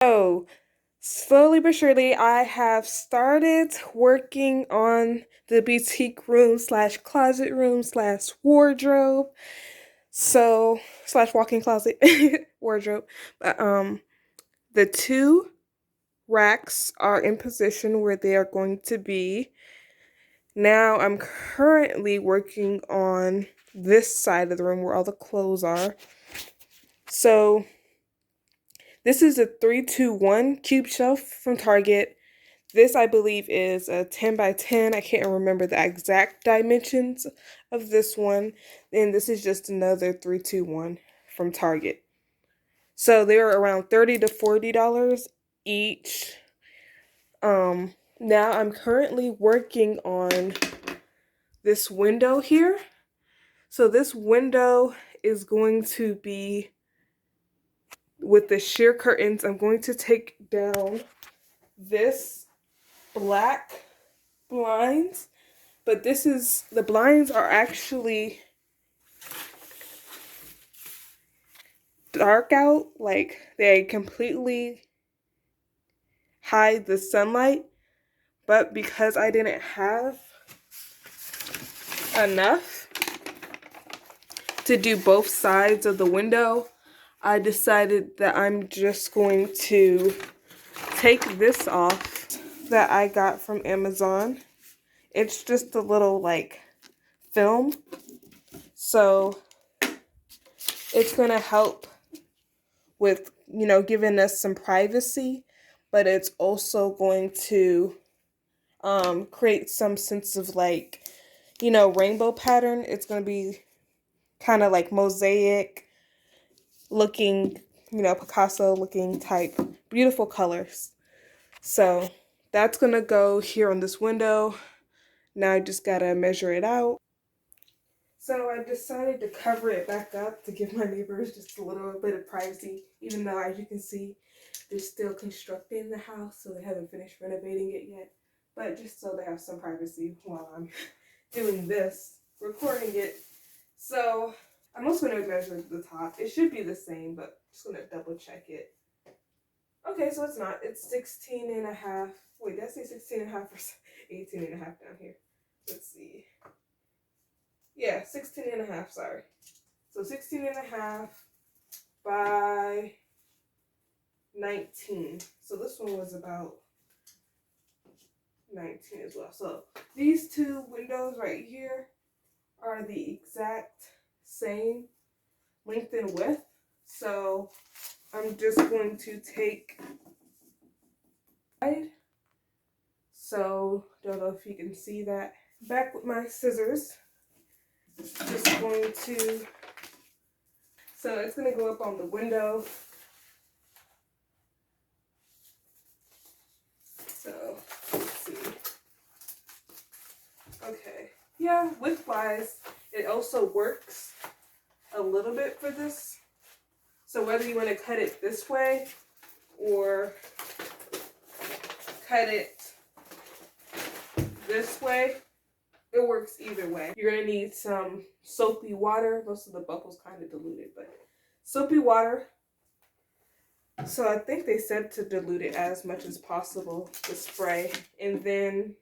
So, slowly but surely, I have started working on the boutique room slash closet room slash wardrobe. So, slash walk-in closet wardrobe. But the two racks are in position where they are going to be. Now I'm currently working on this side of the room where all the clothes are. So this is a 321 cube shelf from Target. This, I believe, is a 10 by 10. I can't remember the exact dimensions of this one. And this is just another 321 from Target. So they are around $30 to $40 each. Now I'm currently working on this window here. So this window is going to be with the sheer curtains. I'm going to take down this black blinds, but the blinds are actually dark out, like they completely hide the sunlight, but because I didn't have enough to do both sides of the window, I decided that I'm just going to take this off that I got from Amazon. It's just a little like film, so it's gonna help with, giving us some privacy, but it's also going to create some sense of like, rainbow pattern. It's gonna be kind of like mosaic looking, Picasso looking type, beautiful colors. So that's gonna go here on this window. Now I just gotta measure it out. So I decided to cover it back up to give my neighbors just a little bit of privacy, even though, as you can see, they're still constructing the house, so they haven't finished renovating it yet. But just so they have some privacy while I'm doing this, recording it. So I'm also going to measure the top. It should be the same, but I'm just going to double check it. Okay, so it's not. It's 16 and a half. Wait, did I say 16 and a half or 18 and a half down here? Let's see. Yeah, 16 and a half, sorry. So 16 and a half by 19. So this one was about 19 as well. So these two windows right here are the exact same length and width. So I'm just going to take, so don't know if you can see that. Back with my scissors. Just going to, so it's going to go up on the window. So let's see. Okay. Yeah, width-wise, it also works a little bit for this. So whether you want to cut it this way or cut it this way, it works either way. You're going to need some soapy water. Most of the bubbles kind of diluted, but soapy water. So I think they said to dilute it as much as possible, the spray. And then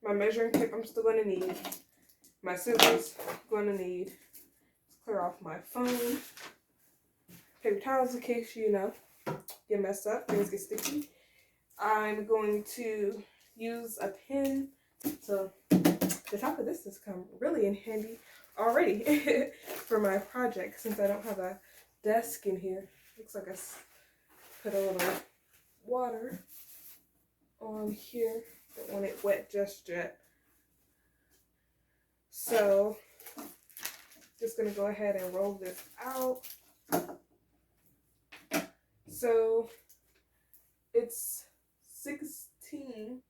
my measuring tape I'm still going to need. My scissors I'm going to need. Let's clear off my phone. Paper towels in case, get messed up, things get sticky. I'm going to use a pen. So the top of this has come really in handy already for my project since I don't have a desk in here. Looks like I put a little water on here. Don't want it wet just yet. So just gonna go ahead and roll this out. So it's 16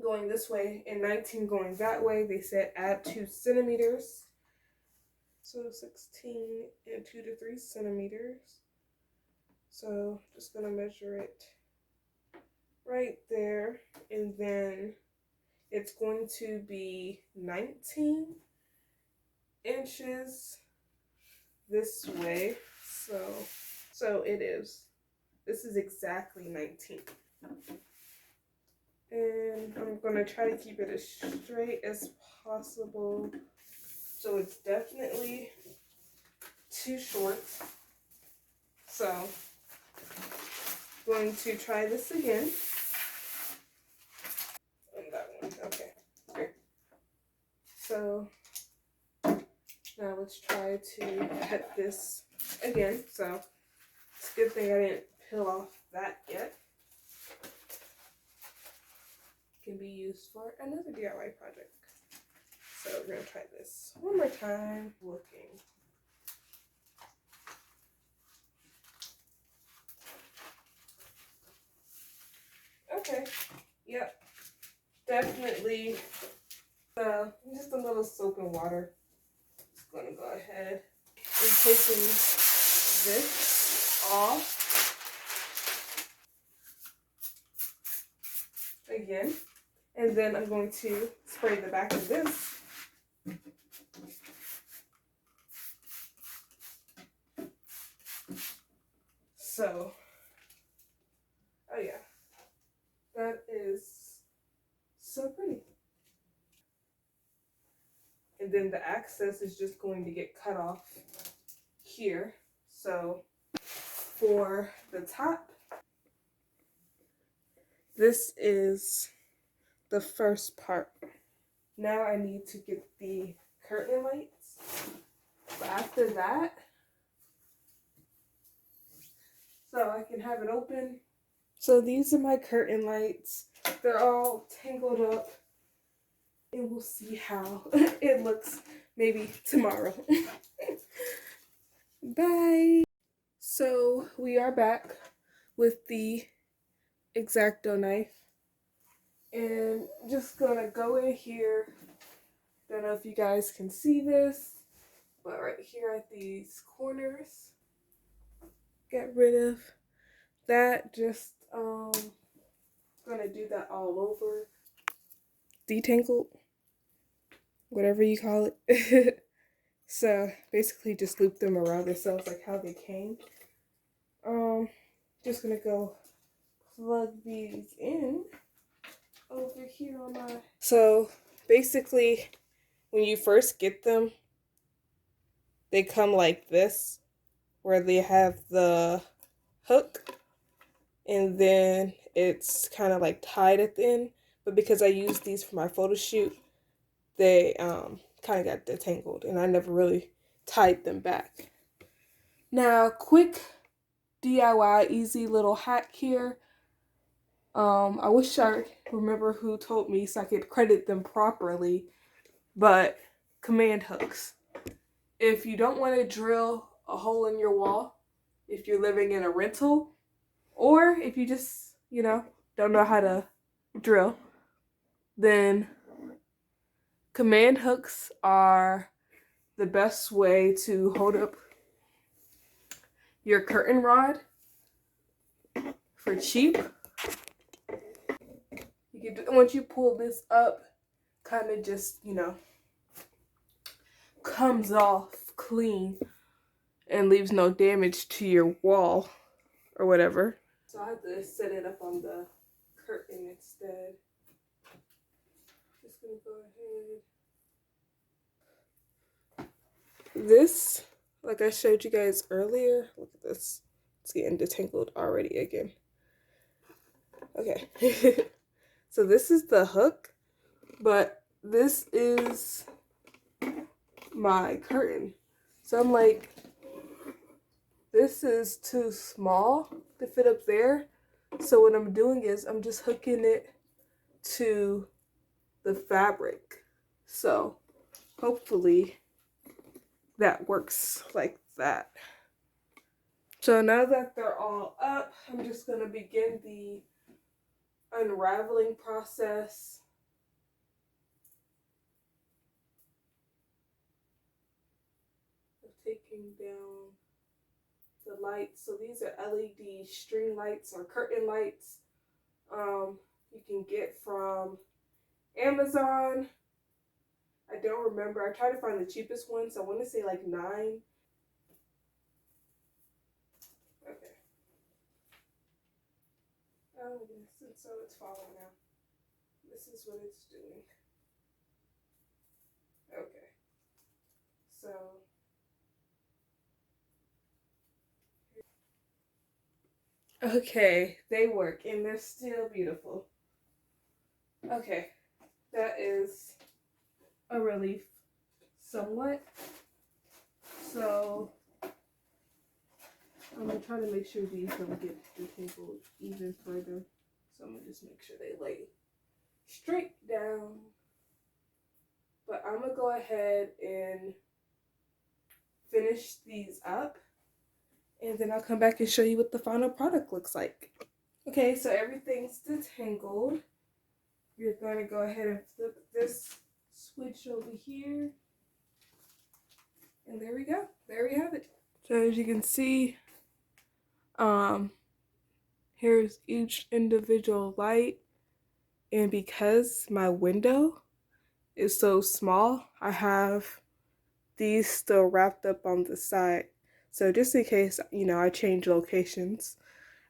going this way and 19 going that way. They said add 2 centimeters. So 16 and 2 to 3 centimeters. So just gonna measure it right there, and then it's going to be 19 inches this way. So it is This is exactly 19. And I'm gonna try to keep it as straight as possible. So it's definitely too short. So I'm going to try this again. And that one, okay. Great. So now let's try to cut this again. So it's a good thing I didn't peel off that yet. Can be used for another DIY project. So we're gonna try this one more time. Looking. Okay. Yep. Definitely. So just a little soap and water. Just gonna go ahead and taking this off again, and then I'm going to spray the back of this. So, oh yeah, that is so pretty. And then the access is just going to get cut off here. So for the top, this is the first part. Now I need to get the curtain lights. But after that, so I can have it open. So these are my curtain lights. They're all tangled up. And we'll see how it looks maybe tomorrow. Bye. So we are back with the X-Acto knife. And just gonna go in here. Don't know if you guys can see this, but right here at these corners, get rid of that. Just gonna do that all over. Detangled, whatever you call it. So basically just loop them around themselves like how they came. Just gonna go plug these in over here on my... So basically when you first get them, they come like this, where they have the hook and then it's kind of like tied at the end. But because I used these for my photo shoot, they kind of got detangled and I never really tied them back. Now, quick DIY easy little hack here. I wish I remember who told me so I could credit them properly, but command hooks. If you don't want to drill a hole in your wall, if you're living in a rental, or if you just, don't know how to drill, then command hooks are the best way to hold up your curtain rod for cheap. You can, once you pull this up, kind of just, comes off clean and leaves no damage to your wall or whatever. So I have to set it up on the curtain instead. Just gonna go ahead. This, like I showed you guys earlier, look at this. It's getting detangled already again. Okay. So this is the hook, but this is my curtain. So I'm like, this is too small to fit up there. So what I'm doing is I'm just hooking it to the fabric. So hopefully that works like that. So now that they're all up, I'm just going to begin the unraveling process. Of taking down the lights. So these are LED string lights or curtain lights. You can get from Amazon. I don't remember. I tried to find the cheapest one, so I want to say like $9. Okay. Oh, yes, and so it's falling now. This is what it's doing. Okay. So. Okay, they work and they're still beautiful. Okay, that is a relief somewhat. So I'm gonna try to make sure these don't get detangled even further. So I'm gonna just make sure they lay straight down. But I'm gonna go ahead and finish these up, and then I'll come back and show you what the final product looks like. Okay, so everything's detangled. You're gonna go ahead and flip this switch over here. And there we go. There we have it. So as you can see, here's each individual light. And because my window is so small, I have these still wrapped up on the side. So just in case, I change locations,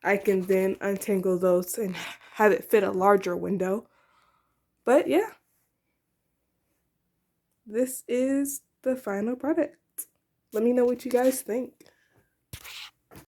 I can then untangle those and have it fit a larger window. But yeah, this is the final product. Let me know what you guys think.